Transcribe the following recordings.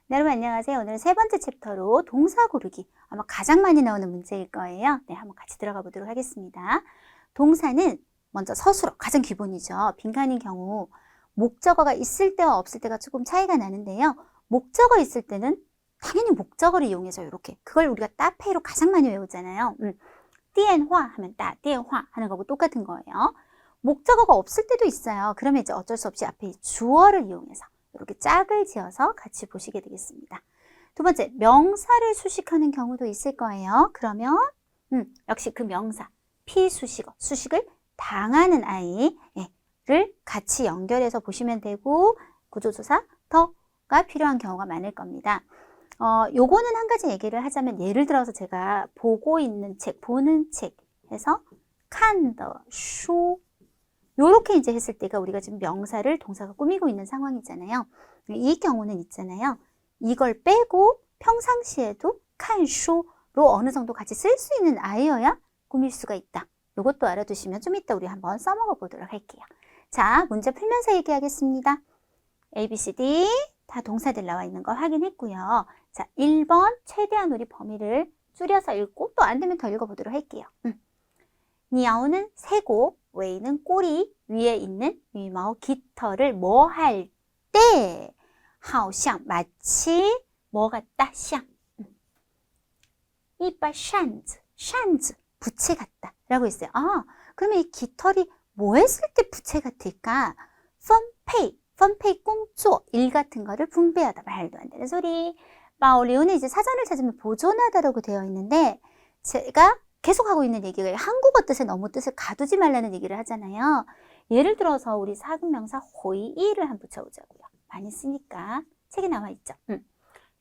네, 여러분 안녕하세요. 오늘은 세 번째 챕터로 동사 고르기, 아마 가장 많이 나오는 문제일 거예요. 네, 한번 같이 들어가 보도록 하겠습니다. 동사는 먼저 서술어, 가장 기본이죠. 빈칸인 경우 목적어가 있을 때와 없을 때가 조금 차이가 나는데요. 목적어 있을 때는 당연히 목적어를 이용해서 이렇게, 그걸 우리가 따페이로 가장 많이 외우잖아요. 电话 하면 打电话 하는 거고 똑같은 거예요. 목적어가 없을 때도 있어요. 그러면 이제 어쩔 수 없이 앞에 주어를 이용해서 이렇게 짝을 지어서 같이 보시게 되겠습니다. 두 번째, 명사를 수식하는 경우도 있을 거예요. 그러면 역시 그 명사, 피수식어, 수식을 당하는 아이를 같이 연결해서 보시면 되고, 구조조사 더가 필요한 경우가 많을 겁니다. 요거는 한 가지 얘기를 하자면, 예를 들어서 제가 보고 있는 책, 보는 책 해서看的书요렇게 이제 했을 때가 우리가 지금 명사를 동사가 꾸미고 있는 상황이잖아요. 이 경우는 있잖아요. 이걸 빼고 평상시에도 看书로 어느 정도 같이 쓸 수 있는 아이여야 꾸밀 수가 있다. 요것도 알아두시면 좀 이따 우리 한번 써먹어 보도록 할게요. 자, 문제 풀면서 얘기하겠습니다. A, B, C, D 다 동사들 나와 있는 걸 확인했고요. 자, 1번 최대한 우리 범위를 줄여서 읽고 또 안 되면 더 읽어보도록 할게요. 니아오는 새고, 웨이는 꼬리, 위에 있는 위마오 깃털을 뭐 할 때, 好像 마치 뭐 같다, 像一把扇子 부채 같다 라고 했어요. 그러면 이 깃털이 뭐 했을 때 부채 같을까? 分配工作, 일 같은 거를 분배하다. 말도 안 되는 소리. 마오리오는 이제 사전을 찾으면 보존하다라고 되어 있는데, 제가 계속 하고 있는 얘기가 한국어 뜻에 너무 뜻을 가두지 말라는 얘기를 하잖아요. 예를 들어서 우리 사근명사 호이이를 한번 붙여보자고요. 많이 쓰니까 책에 나와 있죠.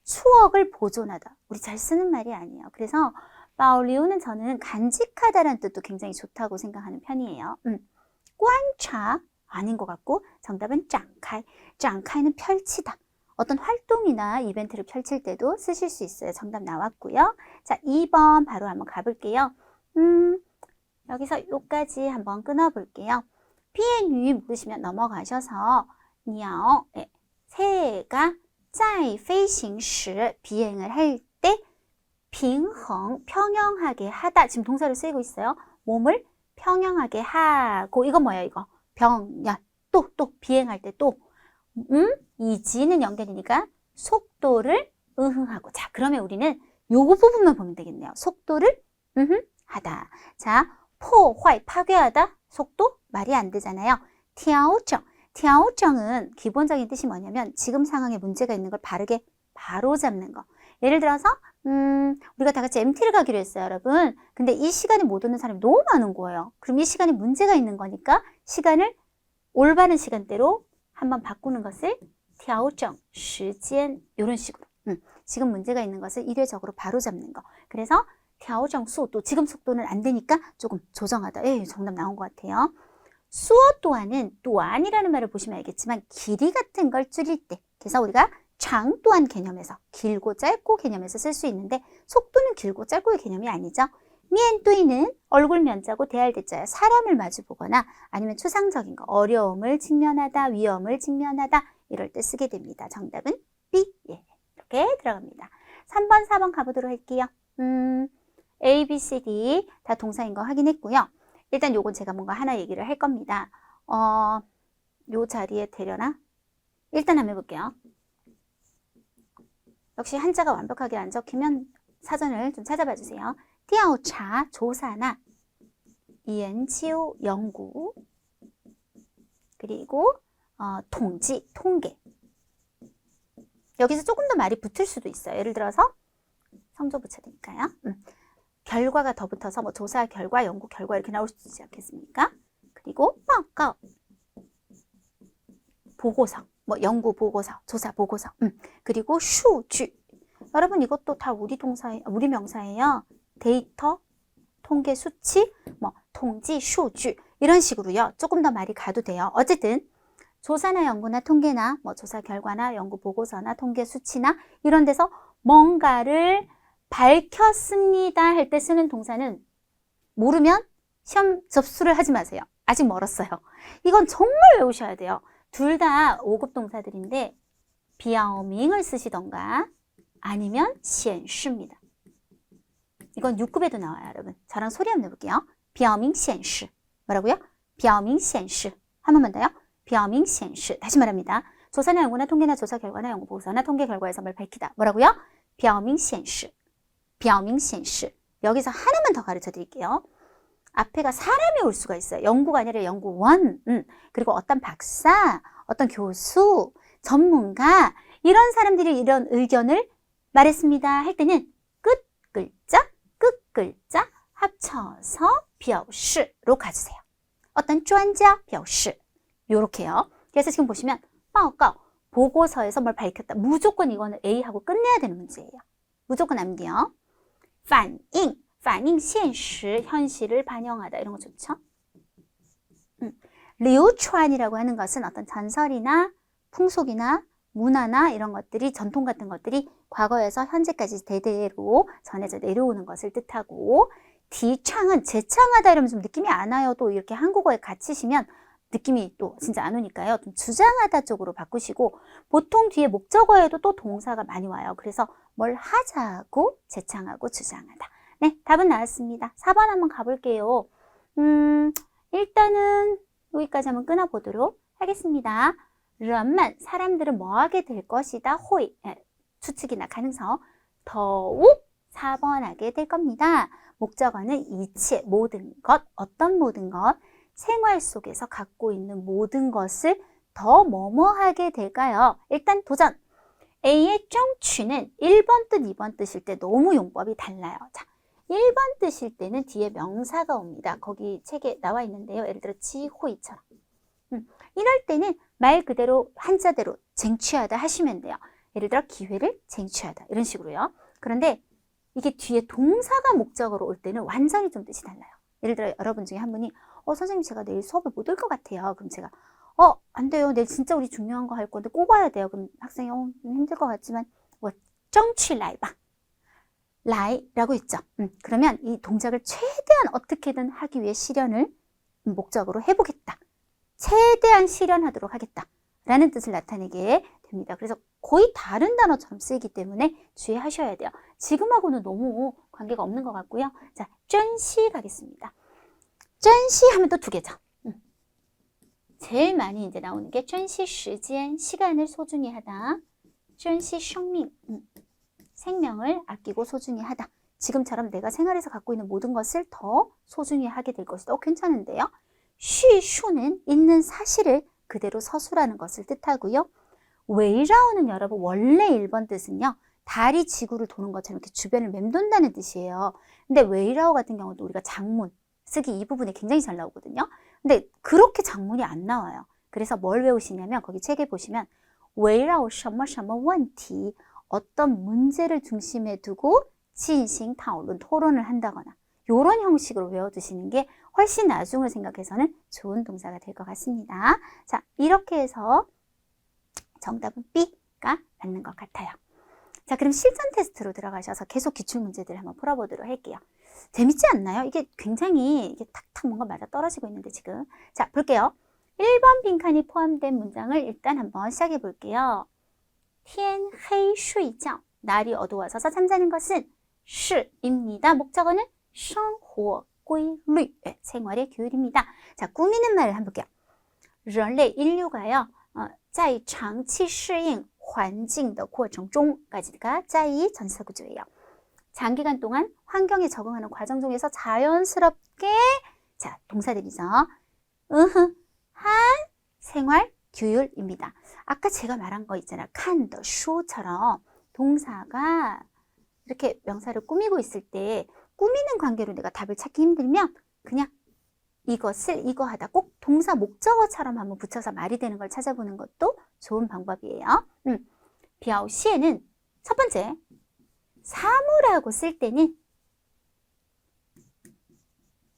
추억을 보존하다. 우리 잘 쓰는 말이 아니에요. 그래서 마오리오는 저는 간직하다라는 뜻도 굉장히 좋다고 생각하는 편이에요. 관차 아닌 것 같고, 정답은 짱카이. 짱카이는 펼치다. 어떤 활동이나 이벤트를 펼칠 때도 쓰실 수 있어요. 정답 나왔고요. 자, 2번 바로 한번 가볼게요. 여기서 요까지 한번 끊어볼게요. 비행유 모르시면 넘어가셔서 니아오, 새가 在飞行时 비행을 할 때 平衡 평형하게 하다. 지금 동사로 쓰이고 있어요. 몸을 평형하게 하고, 이거 뭐예요? 이거 병렬. 또 비행할 때 또 이 지는 연결이니까 속도를 하고. 자, 그러면 우리는 요거 부분만 보면 되겠네요. 속도를 하다. 자, 포화이 파괴하다. 속도 말이 안 되잖아요. 티아오정은 기본적인 뜻이 뭐냐면 지금 상황에 문제가 있는 걸 바르게 바로잡는 거. 예를 들어서 우리가 다 같이 MT를 가기로 했어요, 여러분. 근데 이 시간에 못 오는 사람이 너무 많은 거예요. 그럼 이 시간에 문제가 있는 거니까 시간을 올바른 시간대로 한번 바꾸는 것을调整时间 이런 식으로. 지금 문제가 있는 것을 이례적으로 바로잡는 거. 그래서 调整 速度, 지금 속도는 안 되니까 조금 조정하다. 정답 나온 것 같아요. 수어 또한은 또한이라는 말을 보시면 알겠지만 길이 같은 걸 줄일 때, 그래서 우리가 장 또한 개념에서 길고 짧고 개념에서 쓸 수 있는데, 속도는 길고 짧고의 개념이 아니죠. 미엔뚜이는 얼굴 면자고 대할 대자야. 사람을 마주 보거나 아니면 추상적인 거, 어려움을 직면하다, 위험을 직면하다 이럴 때 쓰게 됩니다. 정답은 B. 이렇게 들어갑니다. 3번, 4번 가보도록 할게요. A, B, C, D 다 동사인 거 확인했고요. 일단 요건 제가 뭔가 하나 얘기를 할 겁니다. 요 자리에 되려나? 일단 한번 해볼게요. 역시 한자가 완벽하게 안 적히면 사전을 좀 찾아봐 주세요. 调查 조사나 研究 연구, 그리고 통지 통계. 여기서 조금 더 말이 붙을 수도 있어요. 예를 들어서 성조 붙여야 되니까요. 결과가 더 붙어서 뭐 조사 결과, 연구 결과 이렇게 나올 수도 있지 않겠습니까? 그리고报告 보고서, 뭐 연구 보고서, 조사 보고서. 그리고 数据 여러분 이것도 다 우리 명사예요. 데이터, 통계, 수치, 뭐 통지, 数据 이런 식으로요. 조금 더 말이 가도 돼요. 어쨌든 조사나 연구나 통계나 뭐 조사 결과나 연구 보고서나 통계 수치나 이런 데서 뭔가를 밝혔습니다 할 때 쓰는 동사는 모르면 시험 접수를 하지 마세요. 아직 멀었어요. 이건 정말 외우셔야 돼요. 둘 다 5급 동사들인데 비어밍을 쓰시던가 아니면 显示입니다. 이건 6급에도 나와요, 여러분. 저랑 소리 한번 해볼게요. 비어밍 显示. 뭐라고요? 비어밍 显示. 한 번만 더요. 비어밍 显示. 다시 말합니다. 조사나 연구나 통계나 조사 결과나 연구 보고서나 통계 결과에서 뭘 밝히다. 뭐라고요? 비어밍 显示. 비어밍 显示. 여기서 하나만 더 가르쳐 드릴게요. 앞에가 사람이 올 수가 있어요. 연구가 아니라 연구원. 그리고 어떤 박사, 어떤 교수, 전문가 이런 사람들이 이런 의견을 말했습니다 할 때는 끝 글자, 끝 글자 합쳐서 表示로 가주세요. 어떤 专家表示 요렇게요. 그래서 지금 보시면 报告, 보고서에서 뭘 밝혔다. 무조건 이거는 A하고 끝내야 되는 문제예요. 무조건 안 돼요. 反映, 反映现实, 현실을 반영하다. 이런 거 좋죠. 流传이라고 하는 것은 어떤 전설이나 풍속이나 문화나 이런 것들이 전통 같은 것들이 과거에서 현재까지 대대로 전해져 내려오는 것을 뜻하고 디창은 재창하다 이러면 좀 느낌이 안 와요. 또 이렇게 한국어에 갇히시면 느낌이 또 진짜 안 오니까요. 좀 주장하다 쪽으로 바꾸시고 보통 뒤에 목적어에도 또 동사가 많이 와요. 그래서 뭘 하자고 재창하고 주장하다. 네, 답은 나왔습니다. 4번 한번 가볼게요. 일단은 여기까지 한번 끊어보도록 하겠습니다. 人们, 사람들은 뭐 하게 될 것이다. 호의, 추측이나 가능성. 더욱 4번 하게 될 겁니다. 목적어는 이切, 모든 것, 어떤 모든 것, 생활 속에서 갖고 있는 모든 것을 더 뭐뭐 하게 될까요? 일단 도전. A의 정취는 1번 뜻, 2번 뜻일 때 너무 용법이 달라요. 자, 1번 뜻일 때는 뒤에 명사가 옵니다. 거기 책에 나와 있는데요. 예를 들어 지호이처럼. 이럴 때는 말 그대로 한자대로 쟁취하다 하시면 돼요. 예를 들어 기회를 쟁취하다 이런 식으로요. 그런데 이게 뒤에 동사가 목적으로 올 때는 완전히 좀 뜻이 달라요. 예를 들어 여러분 중에 한 분이 선생님 제가 내일 수업을 못 올 것 같아요. 그럼 제가 안 돼요. 내일 진짜 우리 중요한 거 할 건데 꼭 와야 돼요. 그럼 학생이 힘들 것 같지만 정취来吧. 라이라고 했죠. 그러면 이 동작을 최대한 어떻게든 하기 위해 실현을 목적으로 해보겠다. 최대한 실현하도록 하겠다. 라는 뜻을 나타내게 됩니다. 그래서 거의 다른 단어처럼 쓰이기 때문에 주의하셔야 돼요. 지금하고는 너무 관계가 없는 것 같고요. 자, 珍惜 가겠습니다. 珍惜 하면 또 두 개죠. 제일 많이 이제 나오는 게 珍惜时间, 시간을 소중히 하다. 珍惜生命, 생명을 아끼고 소중히 하다. 지금처럼 내가 생활에서 갖고 있는 모든 것을 더 소중히 하게 될 것이다. 괜찮은데요? 쉬슈는 있는 사실을 그대로 서술하는 것을 뜻하고요. 웨이라오는 여러분 원래 1번 뜻은요. 달이 지구를 도는 것처럼 이렇게 주변을 맴돈다는 뜻이에요. 근데 웨이라오 같은 경우도 우리가 장문 쓰기 이 부분에 굉장히 잘 나오거든요. 근데 그렇게 장문이 안 나와요. 그래서 뭘 외우시냐면 거기 책에 보시면 웨이라오 什么什么问题 어떤 문제를 중심에 두고 진행讨论 토론을 한다거나 이런 형식으로 외워두시는 게 훨씬 나중을 생각해서는 좋은 동사가 될 것 같습니다. 자, 이렇게 해서 정답은 B가 맞는 것 같아요. 자, 그럼 실전 테스트로 들어가셔서 계속 기출문제들 한번 풀어보도록 할게요. 재밌지 않나요? 이게 굉장히 이게 탁탁 뭔가 맞아 떨어지고 있는데 지금. 자, 볼게요. 1번 빈칸이 포함된 문장을 일단 한번 시작해 볼게요. 天黑睡觉 날이 어두워져서 잠자는 것은 是입니다. 목적어는 生活规律 생활의 규율입니다. 자, 꾸미는 말을 한번 볼게요. 人类 인류가요. 在长期适应环境的过程中까지가 在전치사구조예요. 장기간 동안 환경에 적응하는 과정 중에서 자연스럽게 자, 동사들이죠. 한 생활 규율입니다. 아까 제가 말한 거 있잖아요. 칸, 더, 쇼처럼 동사가 이렇게 명사를 꾸미고 있을 때 꾸미는 관계로 내가 답을 찾기 힘들면 그냥 이것을 이거 하다 꼭 동사 목적어처럼 한번 붙여서 말이 되는 걸 찾아보는 것도 좋은 방법이에요. 비아오시에는 첫 번째 사물하고 쓸 때는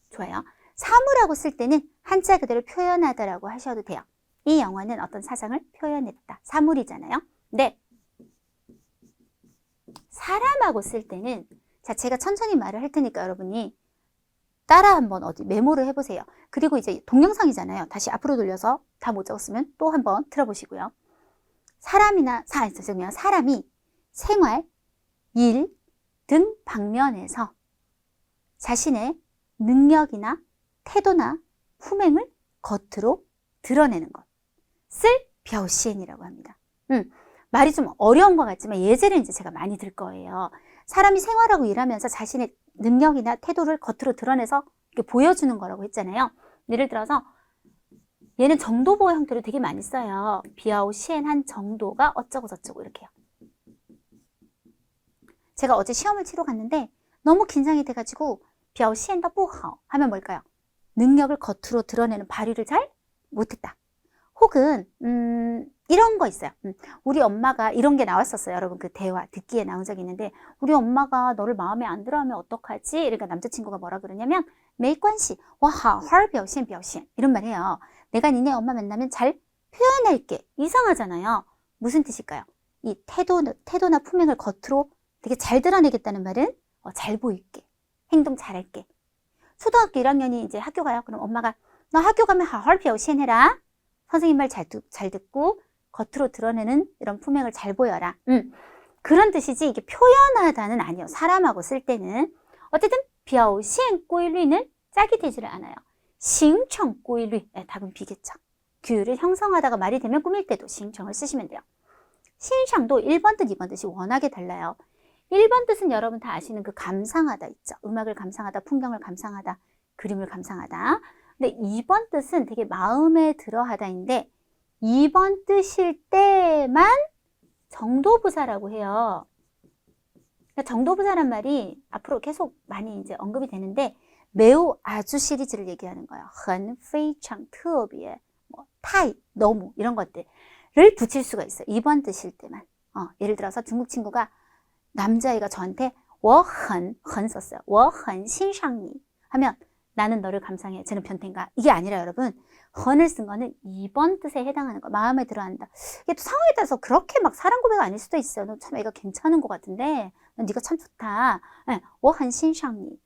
좋아요. 사물하고 쓸 때는 한자 그대로 표현하다라고 하셔도 돼요. 이 영화는 어떤 사상을 표현했다. 사물이잖아요. 네. 사람하고 쓸 때는 자, 제가 천천히 말을 할 테니까 여러분이 따라 한번 어디 메모를 해보세요. 그리고 이제 동영상이잖아요. 다시 앞으로 돌려서 다 못 적었으면 또 한번 들어보시고요. 사람이 생활, 일 등 방면에서 자신의 능력이나 태도나 품행을 겉으로 드러내는 것을 벼시엔이라고 합니다. 말이 좀 어려운 것 같지만 예제를 이제 제가 많이 들 거예요. 사람이 생활하고 일하면서 자신의 능력이나 태도를 겉으로 드러내서 이렇게 보여주는 거라고 했잖아요. 예를 들어서 얘는 정도보호 형태로 되게 많이 써요. 비아오 시엔한 정도가 어쩌고 저쩌고 이렇게요. 제가 어제 시험을 치러 갔는데 너무 긴장이 돼가지고 비아오 시엔더 뿌하오 하면 뭘까요? 능력을 겉으로 드러내는 발휘를 잘 못했다. 혹은 이런 거 있어요. 우리 엄마가 이런 게 나왔었어요. 여러분 그 대화 듣기에 나온 적이 있는데 우리 엄마가 너를 마음에 안 들어하면 어떡하지? 그러니까 남자친구가 뭐라 그러냐면 메이관시 와하 헐 벼신 이런 말 해요. 내가 니네 엄마 만나면 잘 표현할게. 이상하잖아요. 무슨 뜻일까요? 이 태도나 품행을 겉으로 되게 잘 드러내겠다는 말은 잘 보일게. 행동 잘할게. 초등학교 1학년이 이제 학교 가요. 그럼 엄마가 너 학교 가면 헐 벼신 해라. 선생님 말 잘 듣고 겉으로 드러내는 이런 품행을 잘 보여라. 그런 뜻이지 이게 표현하다는 아니에요. 사람하고 쓸 때는. 어쨌든 비아오 시엔 꼬일리는 짝이 되지를 않아요. 싱청 꼬일리. 답은 B겠죠. 규율을 형성하다가 말이 되면 꾸밀 때도 싱청을 쓰시면 돼요. 신상도 1번 뜻, 2번 뜻이 워낙에 달라요. 1번 뜻은 여러분 다 아시는 그 감상하다 있죠. 음악을 감상하다, 풍경을 감상하다, 그림을 감상하다. 근데 2번 뜻은 되게 마음에 들어 하다인데 2번 뜻일 때만 정도부사라고 해요. 그러니까 정도부사란 말이 앞으로 계속 많이 이제 언급이 되는데 매우 아주 시리즈를 얘기하는 거예요. 很非常特别, 뭐 타이, 너무 이런 것들을 붙일 수가 있어요. 2번 뜻일 때만. 예를 들어서 중국 친구가 남자애가 저한테 我很 썼어요. 我很欣赏你 하면 나는 너를 감상해. 쟤는 변태인가? 이게 아니라 여러분, 헌을 쓴 거는 2번 뜻에 해당하는 거. 마음에 들어한다. 이게 또 상황에 따라서 그렇게 막 사랑 고백 아닐 수도 있어요. 너 참 애가 괜찮은 것 같은데, 네가 참 좋다. 我很欣赏你.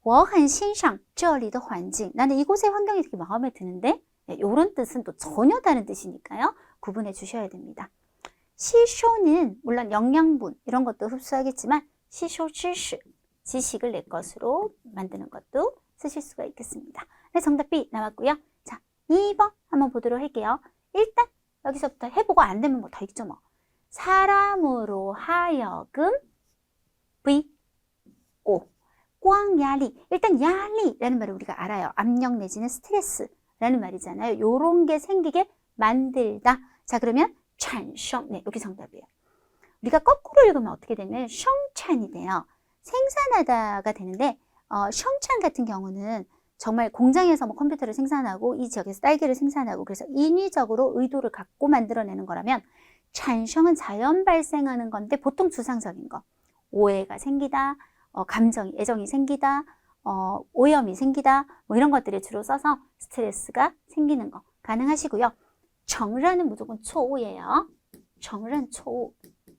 我很欣赏这里的环境. 나는 이곳의 환경이 되게 마음에 드는데, 이런 뜻은 또 전혀 다른 뜻이니까요. 구분해 주셔야 됩니다. 시쇼는 물론 영양분 이런 것도 흡수하겠지만 시쇼 지식, 지식을 내 것으로 만드는 것도 쓰실 수가 있겠습니다. 네, 정답 B 나왔고요. 자, 2번 한번 보도록 할게요. 일단 여기서부터 해보고 안 되면 뭐 더 있죠 뭐. 사람으로 하여금 V, O, 꽝야리. 일단 야리라는 말을 우리가 알아요. 압력 내지는 스트레스라는 말이잖아요. 요런 게 생기게 만들다. 자, 그러면 찬성. 네, 여기 정답이에요. 우리가 거꾸로 읽으면 어떻게 되냐면 성찬이 돼요. 생산하다가 되는데 성찬 같은 경우는 정말 공장에서 뭐 컴퓨터를 생산하고 이 지역에서 딸기를 생산하고 그래서 인위적으로 의도를 갖고 만들어내는 거라면 찬성은 자연 발생하는 건데 보통 추상적인 거. 오해가 생기다, 감정이, 애정이 생기다, 오염이 생기다 뭐 이런 것들을 주로 써서 스트레스가 생기는 거 가능하시고요. 정란은 무조건 초우예요. 정란 초우.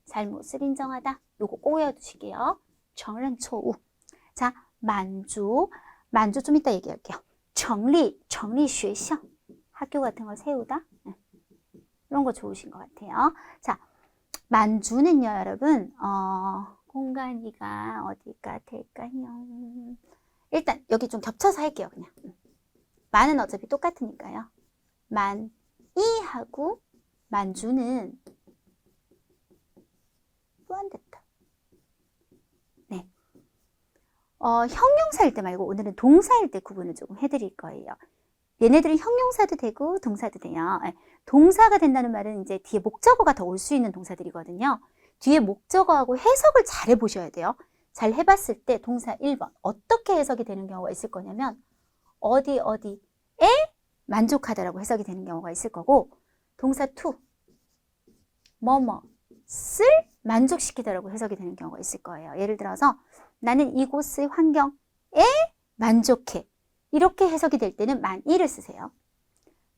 잘못을 인정하다. 요거 꼭 외워두실게요. 정란 초우. 자, 만주. 만주 좀 이따 얘기할게요. 정리, 정리 学校. 학교 같은 걸 세우다. 이런 거 좋으신 것 같아요. 자, 만주는요, 여러분, 공간이가 어디가 될까요? 일단 여기 좀 겹쳐서 할게요, 그냥. 만은 어차피 똑같으니까요. 만, 이하고 만주는 또 안 됐다. 네. 형용사일 때 말고 오늘은 동사일 때 구분을 조금 해드릴 거예요. 얘네들은 형용사도 되고 동사도 돼요. 동사가 된다는 말은 이제 뒤에 목적어가 더 올 수 있는 동사들이거든요. 뒤에 목적어하고 해석을 잘 해보셔야 돼요. 잘 해봤을 때 동사 1번 어떻게 해석이 되는 경우가 있을 거냐면 어디에 만족하다라고 해석이 되는 경우가 있을 거고 동사 2 뭐뭐을 만족시키다라고 해석이 되는 경우가 있을 거예요. 예를 들어서 나는 이곳의 환경에 만족해. 이렇게 해석이 될 때는 만이를 쓰세요.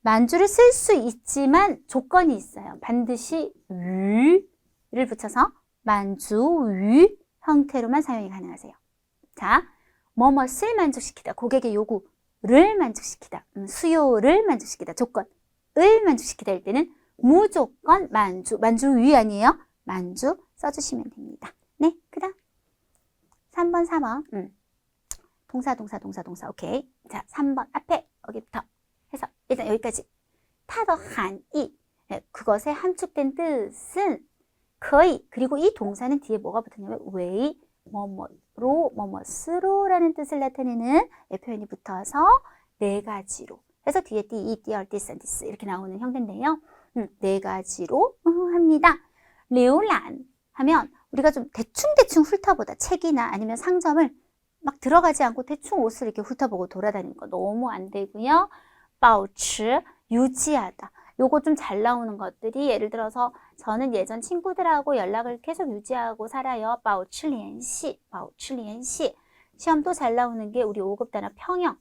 만주를 쓸 수 있지만 조건이 있어요. 반드시 를 붙여서 만주 형태로만 사용이 가능하세요. 자, 뭐뭐을 만족시키다. 고객의 요구를 만족시키다. 수요를 만족시키다. 조건을 만족시키다 할 때는 무조건 만주. 만주위 아니에요? 만주 써주시면 됩니다. 네, 그 다음 3번, 4번. 동사. 오케이. 자, 3번 앞에 여기부터 해서 일단 여기까지. 타더 한이. 네, 그것의 함축된 뜻은 거의. 그리고 이 동사는 뒤에 뭐가 붙었냐면 웨이, 뭐뭐로, 뭐뭐스로라는 뜻을 나타내는 표현이 붙어서 네 가지로. 그래서 뒤에 띠, 띠얼, 띠센티스 이렇게 나오는 형태인데요. 네 가지로 합니다. 浏란 하면 우리가 좀 대충 훑어보다 책이나 아니면 상점을 막 들어가지 않고 대충 옷을 이렇게 훑어보고 돌아다니는 거 너무 안 되고요. 保持 유지하다. 요거 좀 잘 나오는 것들이 예를 들어서 저는 예전 친구들하고 연락을 계속 유지하고 살아요. 保持联系 시험도 잘 나오는 게 우리 5급 단어 평형.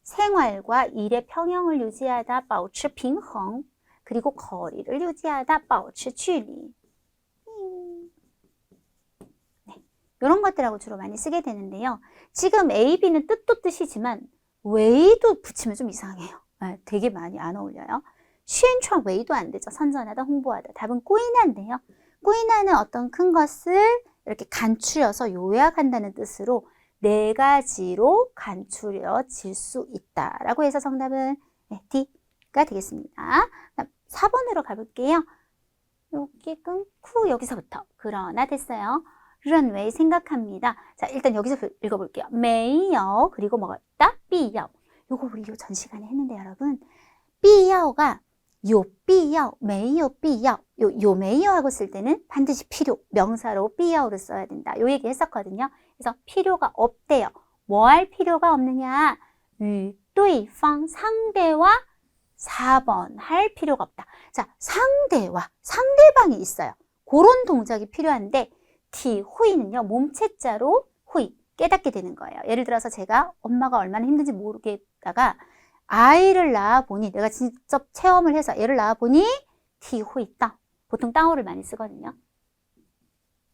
생활과 일의 평형을 유지하다. 保持平衡 그리고 거리를 유지하다. 保持距离 이런 것들하고 주로 많이 쓰게 되는데요. 지금 A, B는 뜻도 뜻이지만 웨이도 붙이면 좀 이상해요. 되게 많이 안 어울려요.宣传 웨이도 안 되죠. 선전하다, 홍보하다. 답은 꾸인한데요. 꾸인하는 어떤 큰 것을 이렇게 간추려서 요약한다는 뜻으로 네 가지로 간추려질 수 있다라고 해서 정답은 D가 되겠습니다. 4번으로 가볼게요. 여기 끊고 여기서부터 그러나 됐어요. 认为 생각합니다. 자, 일단 여기서 읽어볼게요. 没有 그리고 뭐가 있다? 必要 요거 우리 전 시간에 했는데 여러분 必要가 有必要没有必要有没有하고 쓸 때는 반드시 필요 명사로 必要를 써야 된다. 요 얘기 했었거든요. 그래서 필요가 없대요. 뭐 할 필요가 없느냐? 与对方 상대와 4번 할 필요가 없다. 자, 상대와 상대방이 있어요. 그런 동작이 필요한데 티후이는요. 몸체자로 후이 깨닫게 되는 거예요. 예를 들어서 제가 엄마가 얼마나 힘든지 모르겠다가 아이를 낳아보니 내가 직접 체험을 해서 애를 낳아보니 티후이다. 보통 따오를 많이 쓰거든요.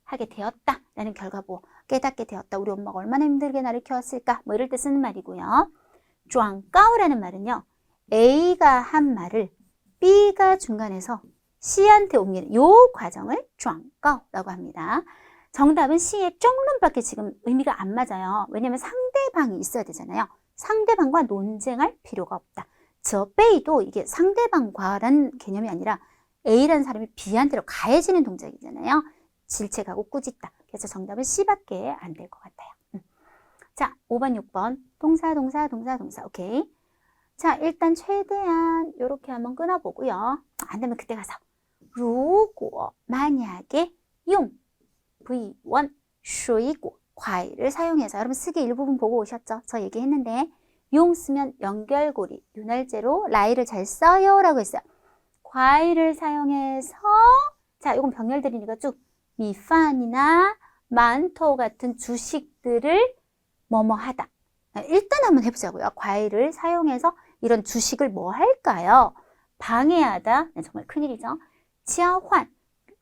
하게 되었다 라는 결과 뭐 깨닫게 되었다. 우리 엄마가 얼마나 힘들게 나를 키웠을까 뭐 이럴 때 쓰는 말이고요. 쫑까오라는 말은요. A가 한 말을 B가 중간에서 C한테 옮기는 요 과정을 쫑까오라고 합니다. 정답은 C의 쪽론밖에 지금 의미가 안 맞아요. 왜냐하면 상대방이 있어야 되잖아요. 상대방과 논쟁할 필요가 없다. 저 베이도 이게 상대방과라는 개념이 아니라 A라는 사람이 B한테로 가해지는 동작이잖아요. 질책하고 꾸짖다. 그래서 정답은 C밖에 안 될 것 같아요. 자, 5번, 6번. 동사. 오케이. 자, 일단 최대한 이렇게 한번 끊어보고요. 안 되면 그때 가서 如果 만약에 용 V1 水果 과일을 사용해서 여러분 쓰기 일부분 보고 오셨죠? 저 얘기했는데 용 쓰면 연결고리, 윤활제로 라이를 잘 써요 라고 했어요. 과일을 사용해서 자, 이건 병렬들이니까 쭉 미판이나 만토 같은 주식들을 뭐뭐 하다. 일단 한번 해보자고요. 과일을 사용해서 이런 주식을 뭐 할까요? 방해하다. 정말 큰일이죠. 지하환.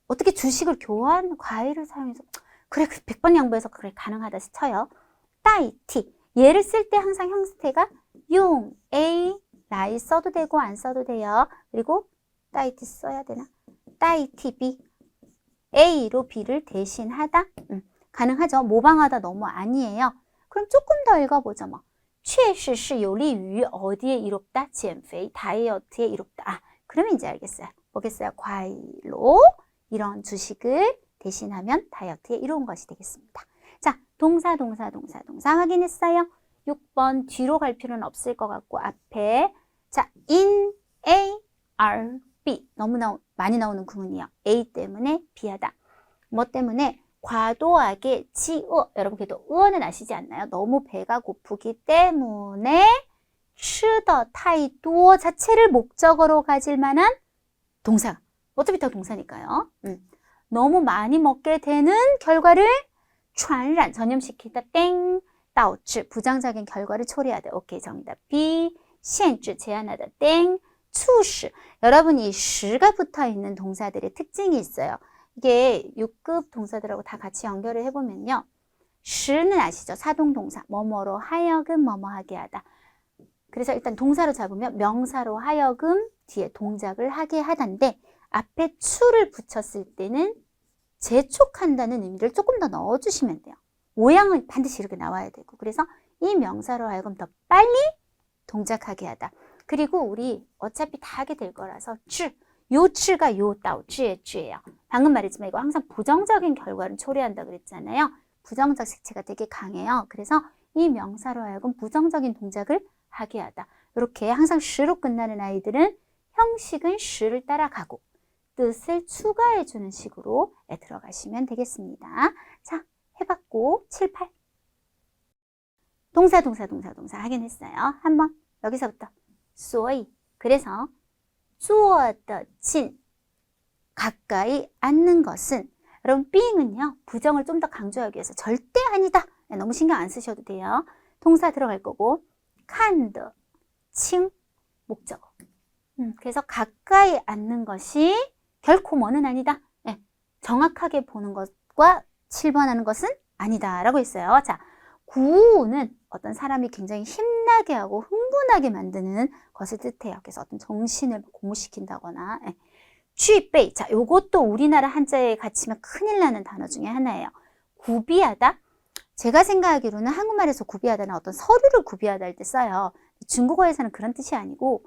어떻게 주식을 교환? 과일을 사용해서 그래 100번 양보해서 그래 가능하다 쳐요. 따이티. 얘를 쓸 때 항상 형태가 용, A, 라이 써도 되고 안 써도 돼요. 그리고 따이티 써야 되나? 따이티 B. A로 B를 대신하다. 가능하죠. 모방하다 너무 아니에요. 그럼 조금 더 읽어보죠. 뭐. 确实是有利于 어디에 이롭다? 减肥, 다이어트에 이롭다. 아, 그러면 이제 알겠어요. 뭐겠어요? 과일로 이런 주식을 대신하면 다이어트에 이로운 것이 되겠습니다. 자, 동사 확인했어요. 6번 뒤로 갈 필요는 없을 것 같고 앞에 자, in A, R, B 너무나 많이 나오는 구문이에요. A 때문에 B하다. 뭐 때문에? 과도하게 지어 여러분 그래도 의어는 아시지 않나요? 너무 배가 고프기 때문에 吃的太多 자체를 목적어로 가질 만한 동사. 어차피 다 동사니까요. 너무 많이 먹게 되는 결과를 传染 전염시키다 땡 导致 부정적인 결과를 초래하다. 오케이 정답 B. 限制 제한하다 땡 促使 여러분 이 시가 붙어있는 동사들의 특징이 있어요. 이게 6급 동사들하고 다 같이 연결을 해보면요. 시는 아시죠? 사동동사. 뭐뭐로 하여금 뭐뭐하게 하다. 그래서 일단 동사로 잡으면 명사로 하여금 뒤에 동작을 하게 하다인데 앞에 추를 붙였을 때는 재촉한다는 의미를 조금 더 넣어주시면 돼요. 모양은 반드시 이렇게 나와야 되고, 그래서 이 명사로 하여금 더 빨리 동작하게 하다. 그리고 우리 어차피 다 하게 될 거라서 요 쯔가 요 따오 쯔의 쯔예요. 방금 말했지만 이거 항상 부정적인 결과를 초래한다 그랬잖아요. 부정적 색채가 되게 강해요. 그래서 이 명사로 하여금 부정적인 동작을 하게 하다. 이렇게 항상 시로 끝나는 아이들은 형식은 시를 따라가고 뜻을 추가해주는 식으로 들어가시면 되겠습니다. 자, 해봤고 7, 8 동사 하긴 했어요. 한번 여기서부터 所以 그래서 做的近 가까이 앉는 것은 여러분 being은요 부정을 좀 더 강조하기 위해서 절대 아니다. 너무 신경 안 쓰셔도 돼요. 동사 들어갈 거고 看得清 목적어. 그래서 가까이 앉는 것이 결코 뭐는 아니다. 네, 정확하게 보는 것과 7번하는 것은 아니다 라고 했어요. 자, 9는 어떤 사람이 굉장히 힘나게 하고 흥분하게 만드는 것을 뜻해요. 그래서 어떤 정신을 고무시킨다거나 취베이. 자, 요것도 우리나라 한자에 갇히면 큰일 나는 단어 중에 하나예요. 구비하다. 제가 생각하기로는 한국말에서 구비하다는 어떤 서류를 구비하다 할 때 써요. 중국어에서는 그런 뜻이 아니고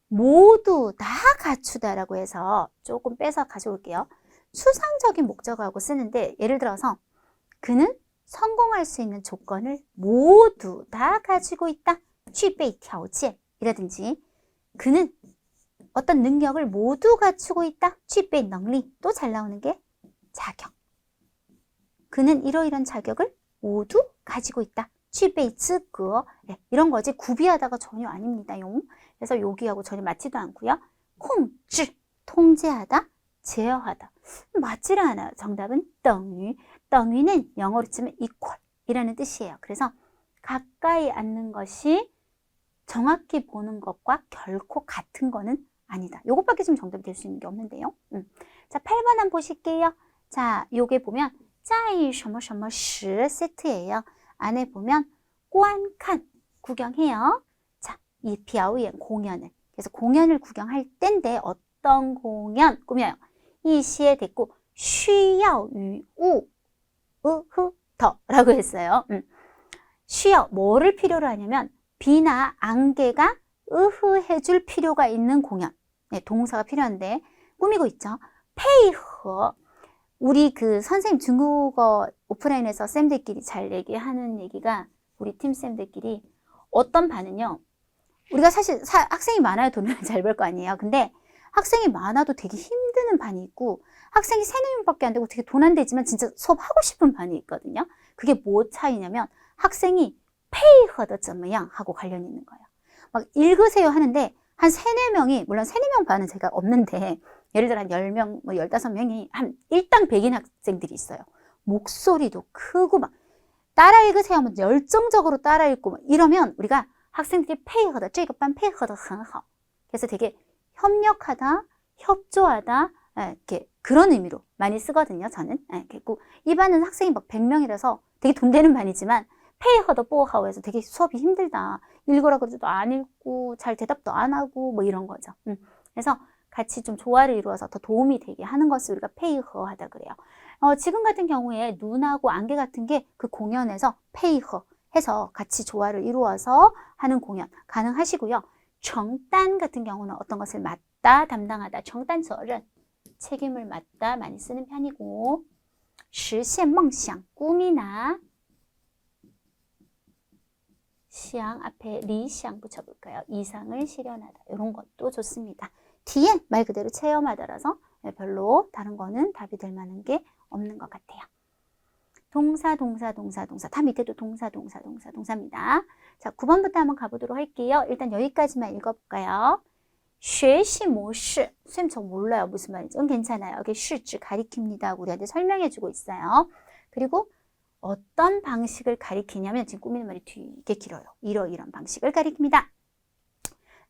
모두 다 갖추다라고 해서 조금 빼서 가져올게요. 추상적인 목적어하고 쓰는데 예를 들어서 그는 성공할 수 있는 조건을 모두 다 가지고 있다. 具备条件 이라든지 그는 어떤 능력을 모두 갖추고 있다. 具备能力 또 잘 나오는 게 자격. 그는 이러이런 자격을 모두 가지고 있다. 具备资格 이런 거지 구비하다가 전혀 아닙니다. 그래서 여기하고 전혀 맞지도 않고요. 控制 통제하다, 제어하다. 맞지를 않아요. 정답은 等于 等于는 영어로 치면 equal 이라는 뜻이에요. 그래서 가까이 앉는 것이 정확히 보는 것과 결코 같은 거는 아니다. 요것밖에 좀 정답이 될 수 있는 게 없는데요. 자, 8번 한번 보실게요. 자, 요게 보면 在什么什么时 세트예요. 안에 보면 观看 구경해요. 자, 이 表演 공연을. 그래서 공연을 구경할 때인데 어떤 공연 꾸며요. 一些 됐고 需要与物 더 라고 했어요. 쉬어 뭐를 필요로 하냐면 비나 안개가 해줄 필요가 있는 공연. 네, 동사가 필요한데 꾸미고 있죠. 페이허 우리 그 선생님 중국어 오프라인에서 쌤들끼리 잘 얘기하는 얘기가 우리 팀 쌤들끼리 어떤 반은요. 우리가 사실 학생이 많아야 돈을 잘 벌 거 아니에요. 근데 학생이 많아도 되게 힘드는 반이 있고 학생이 3-4명밖에 안 되고 되게 돈 안 되지만 진짜 수업하고 싶은 반이 있거든요. 그게 뭐 차이냐면 학생이 페이허더 쩌머양 하고 관련이 있는 거예요. 막 읽으세요 하는데 한 3-4명이 물론 3-4명 반은 제가 없는데 예를 들어 한 10명, 뭐 15명이 한 1당 100인 학생들이 있어요. 목소리도 크고 막 따라 읽으세요 하면 열정적으로 따라 읽고 막 이러면 우리가 학생들이 페이허더, 这个班 페이허더 很好 그래서 되게 협력하다, 협조하다 이렇게 그런 의미로 많이 쓰거든요. 저는. 그리고 이 반은 학생이 막 100명이라서 되게 돈 되는 반이지만 페이허더 뽀하오에서 되게 수업이 힘들다. 읽으라 그래도 안 읽고 잘 대답도 안 하고 뭐 이런 거죠. 그래서 같이 좀 조화를 이루어서 더 도움이 되게 하는 것을 우리가 페이허 하다 그래요. 지금 같은 경우에 눈하고 안개 같은 게 그 공연에서 페이허 해서 같이 조화를 이루어서 하는 공연 가능하시고요. 정단 같은 경우는 어떤 것을 맡다, 담당하다, 정단责任, 책임을 맡다 많이 쓰는 편이고 实现梦想, 꿈이나 想 앞에 리想붙여볼까요? 이상을 실현하다 이런 것도 좋습니다. 뒤엔 말 그대로 체험하다라서 별로 다른 거는 답이 될 만한 게 없는 것 같아요. 동사 다 밑에도 동사입니다. 자, 9번부터 한번 가보도록 할게요. 일단 여기까지만 읽어볼까요? 学习模式 선생님 저 몰라요. 무슨 말인지. 괜찮아요. 여기 是指 가리킵니다. 우리한테 설명해주고 있어요. 그리고 어떤 방식을 가리키냐면 지금 꾸미는 말이 되게 길어요. 이런 방식을 가리킵니다.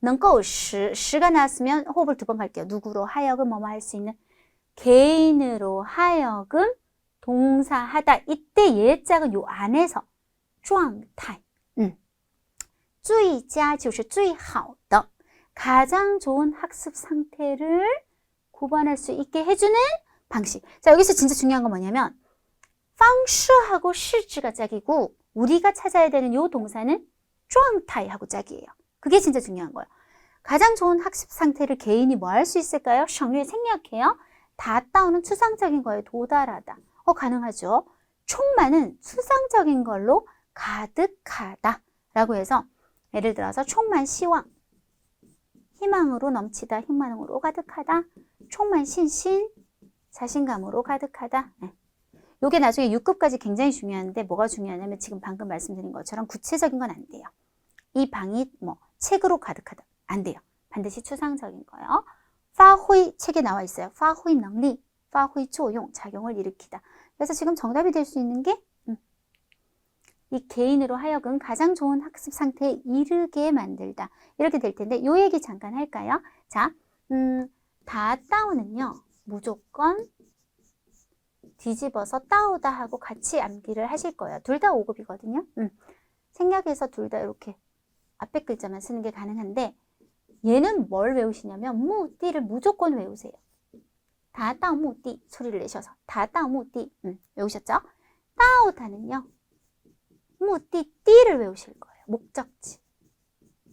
能够 시가 나왔으면 호흡을 2번 갈게요. 누구로 하여금 뭐뭐 할 수 있는 개인으로 하여금 동사하다. 이때 예짝은 요 안에서 状态 最佳就是最好的 가장 좋은 학습 상태를 구분할 수 있게 해주는 방식. 자, 여기서 진짜 중요한 건 뭐냐면 方式하고 실지가 짝이고 우리가 찾아야 되는 요 동사는 状态하고 짝이에요. 그게 진짜 중요한 거예요. 가장 좋은 학습 상태를 개인이 뭐 할 수 있을까요? 정리를 생략해요. 다 따오는 추상적인 거에 도달하다. 가능하죠. 충만은 추상적인 걸로 가득하다 라고 해서 예를 들어서 충만 시황, 희망으로 넘치다, 희망으로 가득하다, 충만 신신, 자신감으로 가득하다. 요게 나중에 6급까지 굉장히 중요한데 뭐가 중요하냐면 지금 방금 말씀드린 것처럼 구체적인 건 안 돼요. 이 방이 뭐 책으로 가득하다. 안 돼요. 반드시 추상적인 거예요. 파휘 책에 나와 있어요. 파휘 능리, 파휘 조용, 작용을 일으키다. 그래서 지금 정답이 될 수 있는 게 이 개인으로 하여금 가장 좋은 학습 상태에 이르게 만들다. 이렇게 될 텐데 요 얘기 잠깐 할까요? 자, 다 따오는요. 무조건 뒤집어서 따오다 하고 같이 암기를 하실 거예요. 둘 다 5급이거든요. 생략해서 둘 다 이렇게 앞에 글자만 쓰는 게 가능한데 얘는 뭘 외우시냐면 무띠를 무조건 외우세요. 다따오 무띠 소리를 내셔서 다따오 무띠 외우셨죠? 따오다는요. 무띠띠를 외우실 거예요. 목적지.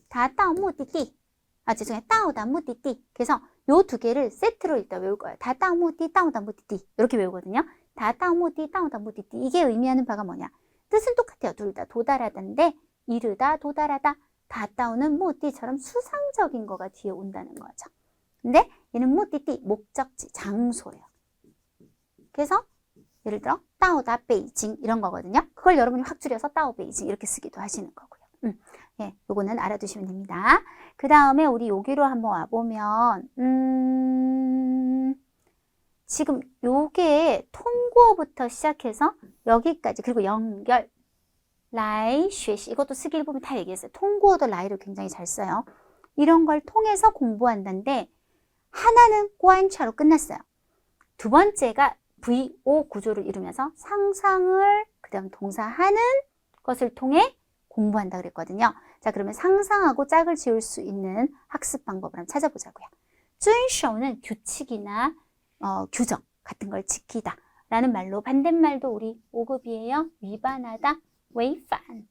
다따오 무띠띠. 죄송해요. 따오다 무띠띠. 그래서 요 두 개를 세트로 일단 외울 거예요. 다따오 무띠 따오다 무띠띠 이렇게 외우거든요. 다따오 무띠 따오다 무띠띠. 이게 의미하는 바가 뭐냐? 뜻은 똑같아요. 둘 다 도달하다인데 이르다 도달하다. 다따오는 무띠처럼 수상적인 거가 뒤에 온다는 거죠. 근데 얘는 무띠띠 목적지 장소예요. 그래서 예를 들어 따오다 베이징 이런 거거든요. 그걸 여러분이 확 줄여서 따오 베이징 이렇게 쓰기도 하시는 거고요. 예, 요거는 알아두시면 됩니다. 그 다음에 우리 여기로 한번 와보면 지금 요게 통구어부터 시작해서 여기까지 그리고 연결 라이, 쉐시 이것도 쓰기를 보면 다 얘기했어요. 통구어도 라이를 굉장히 잘 써요. 이런 걸 통해서 공부한다는데 하나는 꽌차로 끝났어요. 두 번째가 VO 구조를 이루면서 상상을 그 다음 동사하는 것을 통해 공부한다 그랬거든요. 자, 그러면 상상하고 짝을 지을 수 있는 학습 방법을 한번 찾아보자고요. 쭌쇼는 규칙이나 규정 같은 걸 지키다 라는 말로 반대말도 우리 5급이에요. 위반하다, 웨이판,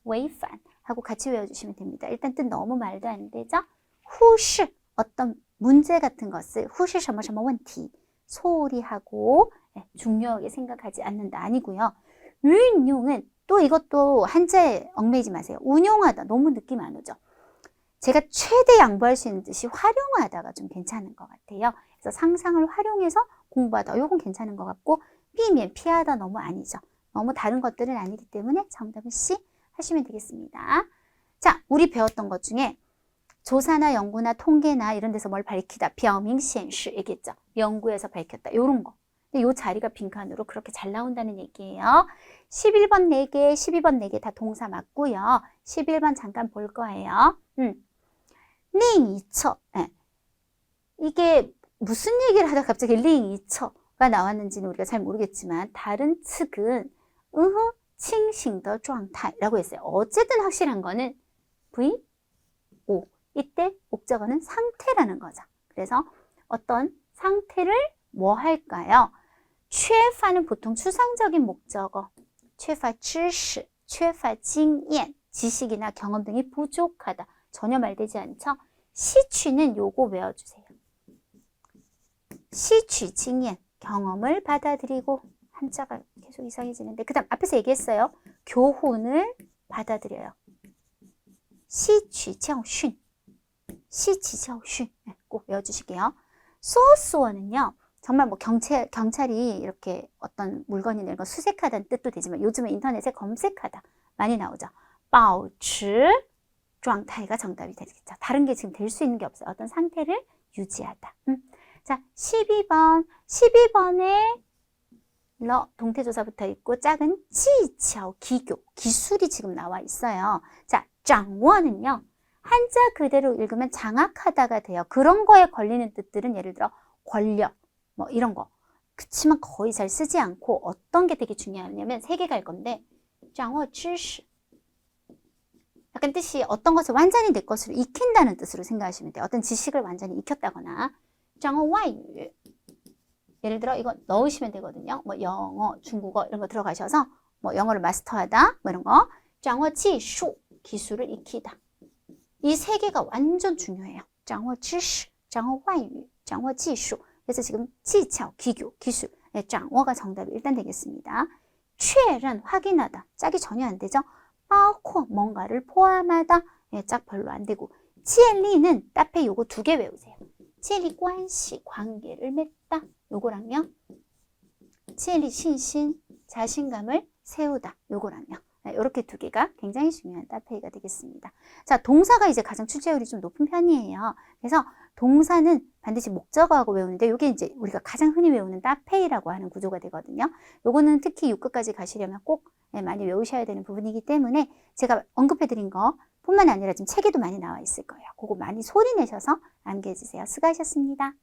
웨이판 하고 같이 외워주시면 됩니다. 일단 뜻 너무 말도 안 되죠? 후시 어떤 문제 같은 것을 후시什么什么问题소홀히 하고 중요하게 생각하지 않는다 아니고요. 운용은 또 이것도 한자에 얽매이지 마세요. 운용하다 너무 느낌 안 오죠? 제가 최대 양보할 수 있는 뜻이 활용하다가 좀 괜찮은 것 같아요. 그래서 상상을 활용해서 공부하다 이건 괜찮은 것 같고避免 피하다 너무 아니죠. 너무 다른 것들은 아니기 때문에 정답은 C 하시면 되겠습니다. 자, 우리 배웠던 것 중에 조사나 연구나 통계나 이런 데서 뭘 밝히다, 表明显示 얘기했죠. 연구에서 밝혔다, 요런 거. 근데 요 자리가 빈칸으로 그렇게 잘 나온다는 얘기예요. 11번 4개, 12번 4개 다 동사 맞고요. 11번 잠깐 볼 거예요. 링 2처. 이게 무슨 얘기를 하다 갑자기 링 2처가 나왔는지는 우리가 잘 모르겠지만 다른 측은 칭싱더状态라고 했어요. 어쨌든 확실한 거는 V5. 이때 목적어는 상태라는 거죠. 그래서 어떤 상태를 뭐 할까요?缺乏는 보통 추상적인 목적어, 缺乏知识, 缺乏经验, 지식이나 경험 등이 부족하다. 전혀 말되지 않죠? 시취는 요거 외워주세요. 시취,经验, 경험을 받아들이고 한자가 계속 이상해지는데 그 다음 앞에서 얘기했어요. 교훈을 받아들여요. 시취, 教训, 시취, 教训 꼭 외워주실게요. 소스원은요. 정말 뭐 경찰이 이렇게 어떤 물건이나 이런 거 수색하다는 뜻도 되지만 요즘은 인터넷에 검색하다 많이 나오죠. 保持状态가 정답이 되겠죠. 다른 게 지금 될 수 있는 게 없어요. 어떤 상태를 유지하다. 자, 12번에 동태조사부터 있고 짝은 지치ao, 기교, 기술이 지금 나와 있어요. 자, 장원은요. 한자 그대로 읽으면 장악하다가 돼요. 그런 거에 걸리는 뜻들은 예를 들어 권력, 뭐 이런 거. 그치만 거의 잘 쓰지 않고 어떤 게 되게 중요하냐면 세 개가 할 건데 장어知识 약간 뜻이 어떤 것을 완전히 내 것으로 익힌다는 뜻으로 생각하시면 돼요. 어떤 지식을 완전히 익혔다거나 장어 外语 예를 들어 이거 넣으시면 되거든요. 뭐 영어, 중국어 이런 거 들어가셔서 뭐 영어를 마스터하다 뭐 이런 거. 장어 技术 기술을 익히다. 이 세 개가 완전 중요해요. 장어 知识, 장어 外语, 장어 技术. 그래서 지금 技巧, 기교, 기술. 네, 장어가 정답이 일단 되겠습니다. 确认, 확인하다. 짝이 전혀 안 되죠. 包括 뭔가를 포함하다. 네, 짝 별로 안 되고. 建立는 따페 요거 두 개 외우세요. 建立关系, 관계를 맺다. 요거랑요. 建立信心, 자신감을 세우다. 요거랑요. 네, 이렇게 두 개가 굉장히 중요한 따페이가 되겠습니다. 자, 동사가 이제 가장 출제율이 좀 높은 편이에요. 그래서 동사는 반드시 목적어하고 외우는데 이게 이제 우리가 가장 흔히 외우는 따페이라고 하는 구조가 되거든요. 요거는 특히 6급까지 가시려면 꼭 많이 외우셔야 되는 부분이기 때문에 제가 언급해드린 거 뿐만 아니라 지금 책에도 많이 나와 있을 거예요. 그거 많이 소리 내셔서 암기해 주세요. 수고하셨습니다.